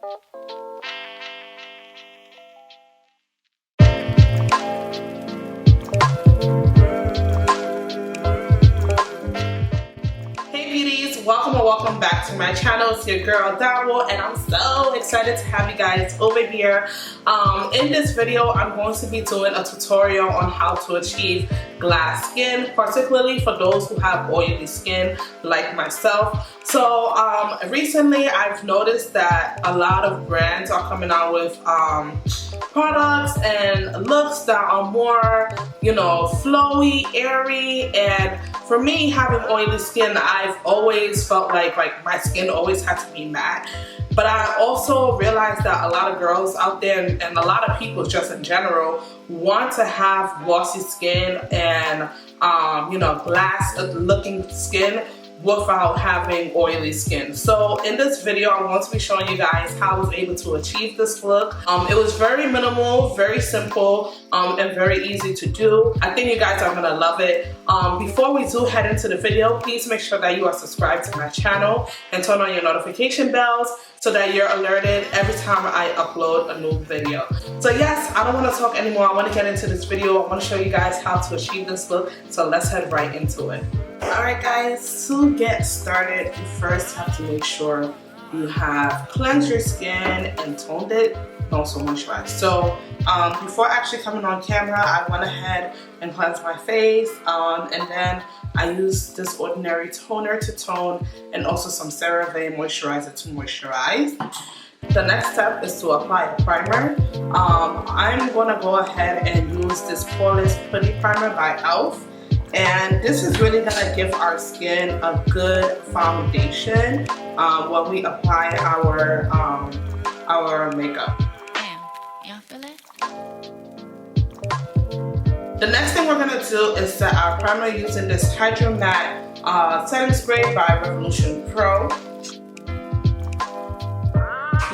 Hey beauties, welcome or welcome back to my channel. It's your girl Dabo, and I'm so excited to have you guys over here. In this video, I'm going to be doing a tutorial on how to achieve glass skin, particularly for those who have oily skin like myself. So recently I've noticed that a lot of brands are coming out with products and looks that are more, you know, flowy, airy, and for me, having oily skin, I've always felt like my skin always had to be matte. But I also realized that a lot of girls out there and a lot of people just in general want to have glossy skin and you know, glass looking skin without having oily skin. So in this video, I'm going to be showing you guys how I was able to achieve this look. It was very minimal, very simple, and very easy to do. I think you guys are gonna love it. Before we do head into the video, please make sure that you are subscribed to my channel and turn on your notification bells so that you're alerted every time I upload a new video. So yes, I don't want to talk anymore. I want to get into this video. I want to show you guys how to achieve this look. So let's head right into it. Alright guys, to get started, you first have to make sure you have cleansed your skin and toned it, and also moisturized. So before actually coming on camera, I went ahead and cleansed my face, and then I used this Ordinary toner to tone and also some CeraVe moisturizer to moisturize. The next step is to apply a primer. I'm going to go ahead and use this Poreless Putty Primer by e.l.f. And this is really going to give our skin a good foundation when we apply our makeup. Y'all feel it? The next thing we're going to do is set our primer using this Hydro Matte setting spray by Revolution Pro.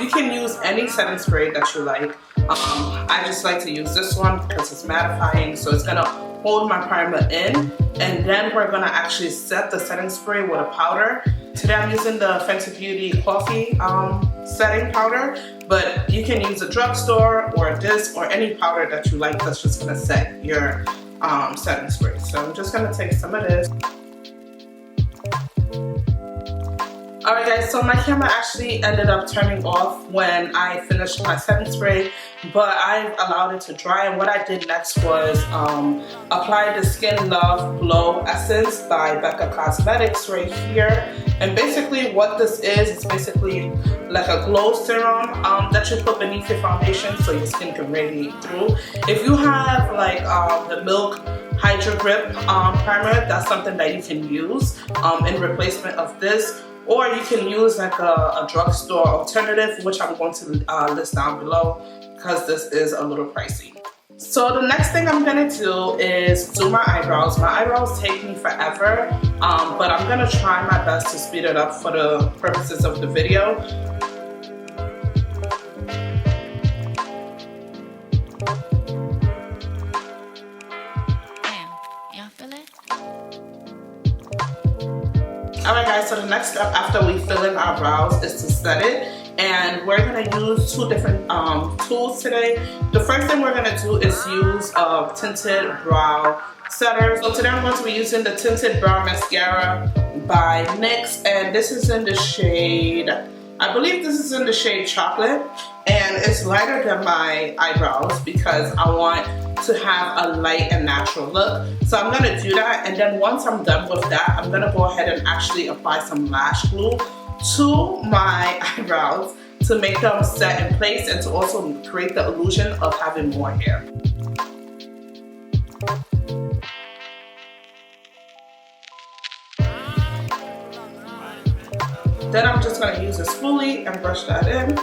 You can use any setting spray that you like. I just like to use this one because it's mattifying, so it's going to hold my primer in, and then we're going to actually set the setting spray with a powder. Today I'm using the Fenty Beauty Coffee setting powder, but you can use a drugstore or this or any powder that you like that's just going to set your setting spray. So I'm just going to take some of this. Alright guys, so my camera actually ended up turning off when I finished my setting spray, but I allowed it to dry, and what I did next was apply the Skin Love Glow Essence by Becca Cosmetics right here. And basically what this is basically like a glow serum that you put beneath your foundation so your skin can radiate through. If you have like the Milk Hydro Grip primer, that's something that you can use in replacement of this. Or you can use like a drugstore alternative, which I'm going to list down below because this is a little pricey. So the next thing I'm going to do is do my eyebrows. My eyebrows take me forever, but I'm going to try my best to speed it up for the purposes of the video. Alright guys, so the next step after we fill in our brows is to set it, and we're going to use two different tools today. The first thing we're going to do is use a Tinted Brow Setter. So today I'm going to be using the Tinted Brow Mascara by NYX, and this is in the shade, I believe this is in the shade Chocolate, and it's lighter than my eyebrows because I want to have a light and natural look. So I'm going to do that, and then once I'm done with that, I'm going to go ahead and actually apply some lash glue to my eyebrows to make them set in place and to also create the illusion of having more hair. Then I'm just going to use a spoolie and brush that in.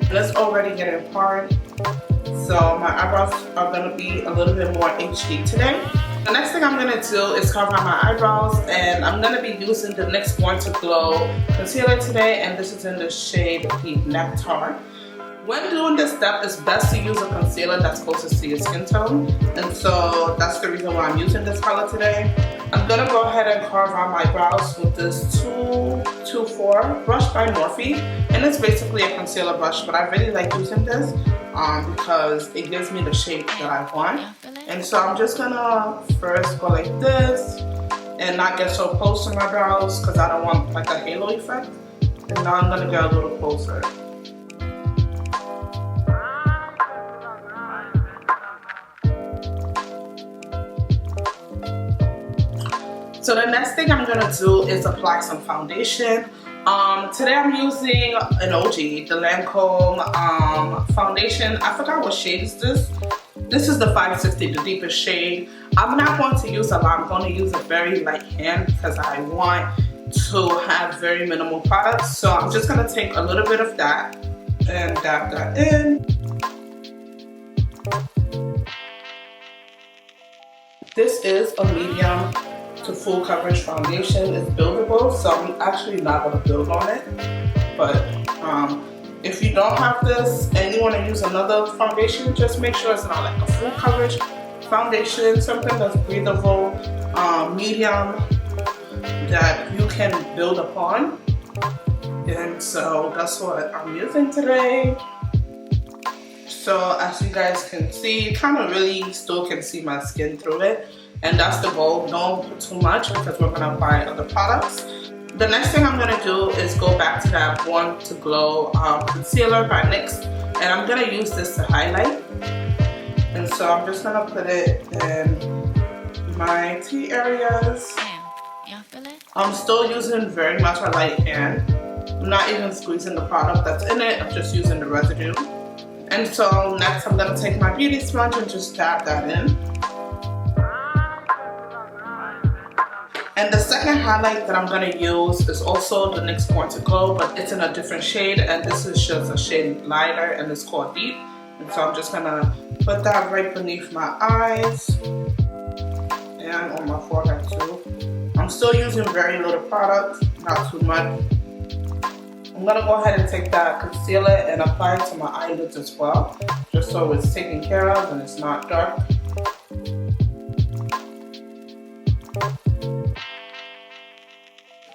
And it's already getting hard, so my eyebrows are going to be a little bit more HD today. The next thing I'm going to do is cover my eyebrows, and I'm going to be using the NYX Born to Glow concealer today, and this is in the shade Peach Nectar. When doing this step, it's best to use a concealer that's closest to your skin tone, and so that's the reason why I'm using this color today. I'm gonna go ahead and carve out my brows with this 224 brush by Morphe, and it's basically a concealer brush, but I really like using this because it gives me the shape that I want. And so I'm just gonna first go like this and not get so close to my brows because I don't want like a halo effect. And now I'm gonna get a little closer. So the next thing I'm gonna do is apply some foundation. Today I'm using an OG, the Lancome foundation. I forgot what shade is this. This is the 560, the deepest shade. I'm not going to use a lot. I'm going to use a very light hand because I want to have very minimal products. So I'm just going to take a little bit of that and dab that in. This is a medium to full coverage foundation. It's buildable, so I'm actually not going to build on it. But if you don't have this and you want to use another foundation, just make sure it's not like a full coverage foundation, something that's breathable, medium that you can build upon. And so that's what I'm using today. So as you guys can see, kind of really still can see my skin through it. And that's the goal. Don't put too much because we're going to apply other products. The next thing I'm going to do is go back to that Born to Glow concealer by NYX. And I'm going to use this to highlight. And so I'm just going to put it in my T areas. Y'all feel it? I'm still using very much a light hand. I'm not even squeezing the product that's in it. I'm just using the residue. And so next I'm going to take my beauty sponge and just dab that in. And the second highlight that I'm going to use is also the NYX Born to Glow, but it's in a different shade, and this is just a shade lighter, and it's called Deep. And so I'm just going to put that right beneath my eyes and on my forehead too. I'm still using very little product, not too much. I'm going to go ahead and take that concealer and apply it to my eyelids as well, just so it's taken care of and it's not dark.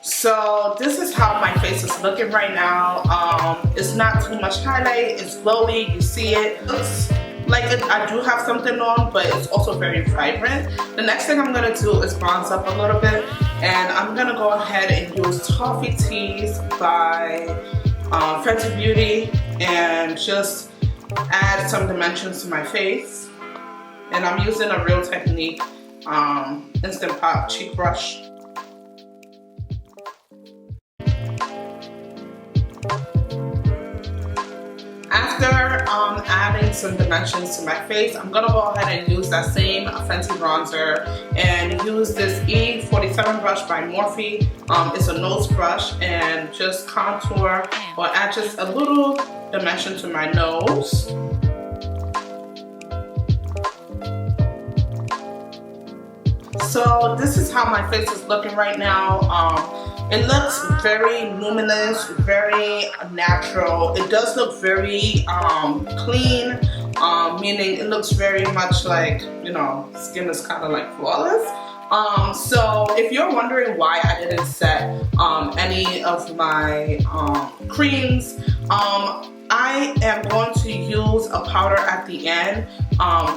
So this is how my face is looking right now. It's not too much highlight, it's glowy, you see it. It looks like I do have something on, but it's also very vibrant. The next thing I'm gonna do is bronze up a little bit, and I'm gonna go ahead and use Toffee Teas by Fenty Beauty and just add some dimensions to my face. And I'm using a Real Technique Instant Pop cheek brush. After adding some dimensions to my face, I'm gonna go ahead and use that same Fenty bronzer and use this E47 brush by Morphe. It's a nose brush, and just contour or add just a little dimension to my nose. So this is how my face is looking right now. It looks very luminous, very natural. It does look very clean, meaning it looks very much like, you know, skin is kind of like flawless. So if you're wondering why I didn't set any of my creams, I am going to use a powder at the end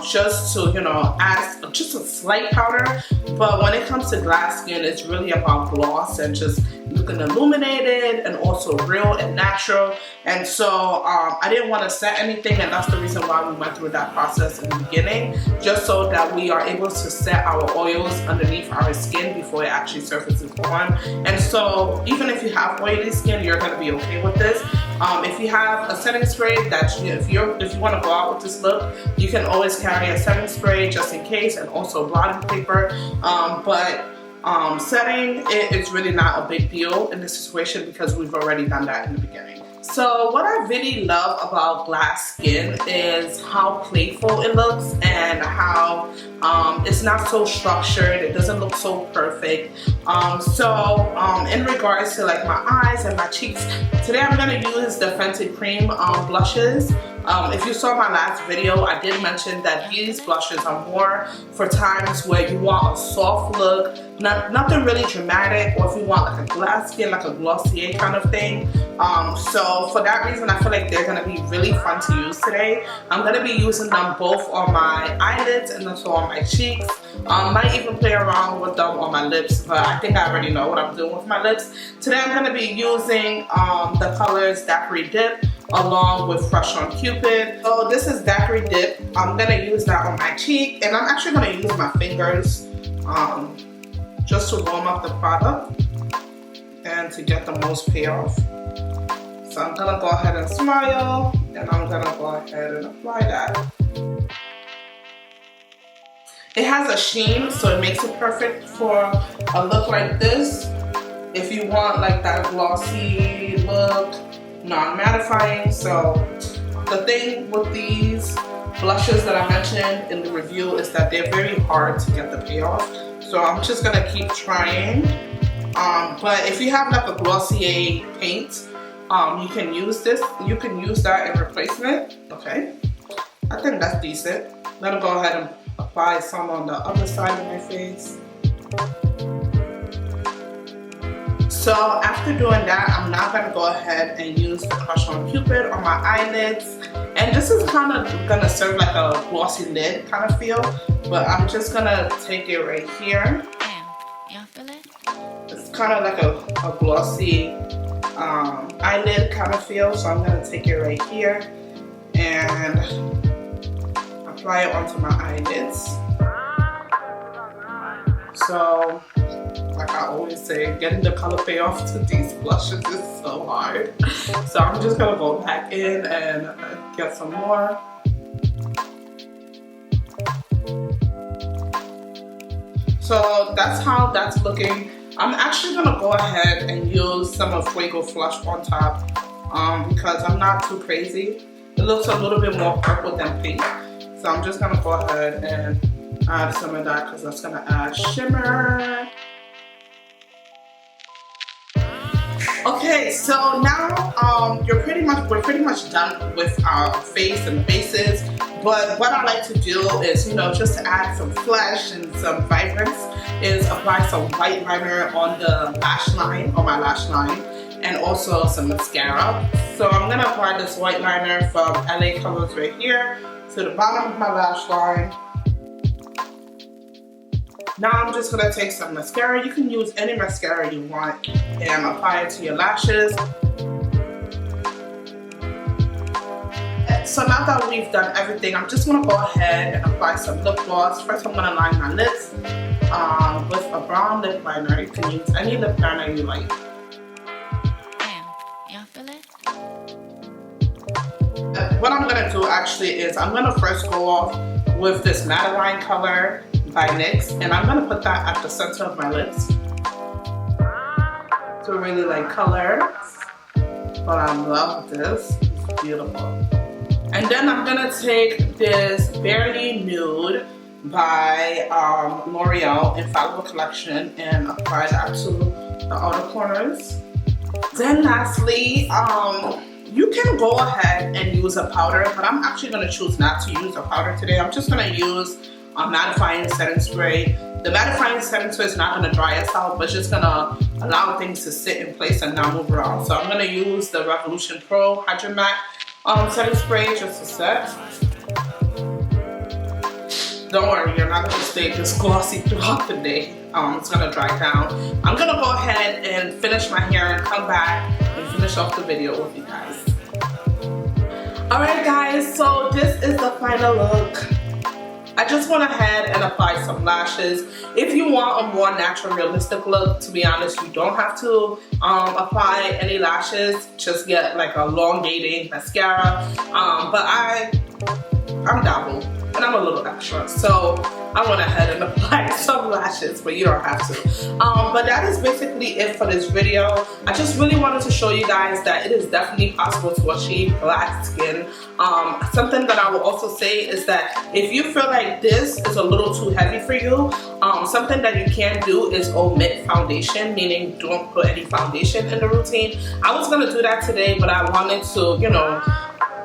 just to, you know, add just a slight powder. But when it comes to glass skin, it's really about gloss and just looking illuminated and also real and natural. And so I didn't want to set anything, and that's the reason why we went through that process in the beginning, just so that we are able to set our oils underneath our skin before it actually surfaces on. And so even if you have oily skin, you're going to be okay with this. If you have a setting spray that if you want to go out with this look, you can always carry a setting spray just in case, and also blotting paper. Setting it is really not a big deal in this situation because we've already done that in the beginning. So what I really love about glass skin is how playful it looks and how it's not so structured. It doesn't look so perfect. In regards to like my eyes and my cheeks, today I'm going to use the Fenty Cream blushes. If you saw my last video, I did mention that these blushes are more for times where you want a soft look, nothing really dramatic, or if you want like a glass skin, like a Glossier kind of thing. So for that reason, I feel like they're going to be really fun to use today. I'm going to be using them both on my eyelids and also on my cheeks. Might even play around with them on my lips, but I think I already know what I'm doing with my lips. Today I'm going to be using the colors Daiquiri Dip along with Fresh on Cupid. So this is Daiquiri Dip. I'm going to use that on my cheek, and I'm actually going to use my fingers just to warm up the product and to get the most payoff. So I'm going to go ahead and smile, and I'm going to go ahead and apply that. It has a sheen, so it makes it perfect for a look like this. If you want like that glossy look, non-mattifying. So the thing with these blushes that I mentioned in the review is that they're very hard to get the payoff. So I'm just gonna keep trying. But if you have like a Glossier paint, you can use this. You can use that in replacement. Okay, I think that's decent. I'm gonna go ahead and apply some on the other side of my face. So after doing that, I'm now going to go ahead and use the Crush on Cupid on my eyelids. And this is kind of going to serve like a glossy lid kind of feel. But I'm just going to take it right here. Y'all feel it? It's kind of like a glossy eyelid kind of feel. So I'm going to take it right here and apply it onto my eyelids. So, like I always say, getting the color payoff to these blushes is so hard. So I'm just gonna go back in and get some more. So that's how that's looking. I'm actually gonna go ahead and use some of Fuego Flush on top because I'm not too crazy. It looks a little bit more purple than pink. So I'm just gonna go ahead and add some of that because that's gonna add shimmer. Okay, so now we're pretty much done with our face and faces. But what I like to do is, just to add some flesh and some vibrance, is apply some white liner on the lash line, on my lash line, and also some mascara. So I'm gonna apply this white liner from LA Colors right here to the bottom of my lash line. Now I'm just going to take some mascara. You can use any mascara you want and apply it to your lashes. So now that we've done everything, I'm just going to go ahead and apply some lip gloss. First I'm going to line my lips with a brown lip liner. You can use any lip liner you like. Y'all feel it? What I'm going to do actually is I'm going to first go off with this Madeline color by NYX, and I'm going to put that at the center of my lips to really like color. But I love this. It's beautiful. And then I'm going to take this Barely Nude by L'Oreal Infallible Collection and apply that to the outer corners. Then lastly, you can go ahead and use a powder, but I'm actually going to choose not to use a powder today. I'm just going to use a mattifying setting spray. The mattifying setting spray is not going to dry us out, but it's just going to allow things to sit in place and not move around. So I'm going to use the Revolution Pro Hydro Matte setting spray just to set. Don't worry, you're not going to stay this glossy throughout the day. It's going to dry down. I'm going to go ahead and finish my hair and come back and finish off the video with you guys. Alright guys, so this is the final look. I just went ahead and applied some lashes. If you want a more natural, realistic look, to be honest, you don't have to apply any lashes. Just get like a elongating mascara. But I'm Dabo, and I'm a little extra, so I went ahead and applied some lashes, but you don't have to. But that is basically it for this video. I just really wanted to show you guys that it is definitely possible to achieve black skin. Something that I will also say is that if you feel like this is a little too heavy for you, something that you can do is omit foundation, meaning don't put any foundation in the routine. I was going to do that today, but I wanted to,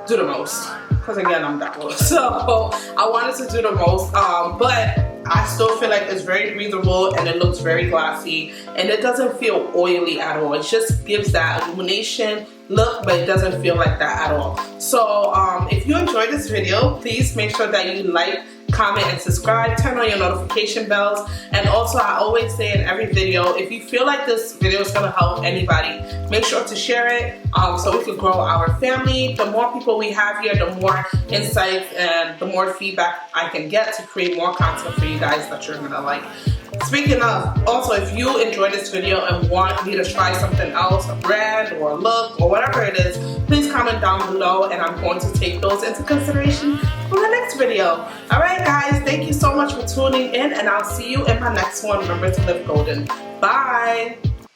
do the most. because again, I'm that one. So I wanted to do the most, but I still feel like it's very breathable and it looks very glassy and it doesn't feel oily at all. It just gives that illumination look, but it doesn't feel like that at all. So if you enjoyed this video, please make sure that you like, comment, and subscribe. Turn on your notification bells. And also, I always say in every video, if you feel like this video is going to help anybody, make sure to share it so we can grow our family. The more people we have here, the more insights and the more feedback I can get to create more content for you guys that you're going to like. Speaking of, also if you enjoyed this video and want me to try something else, a brand or a look or whatever it is, please comment down below and I'm going to take those into consideration for the next video. Alright guys, thank you so much for tuning in and I'll see you in my next one. Remember to live golden. Bye!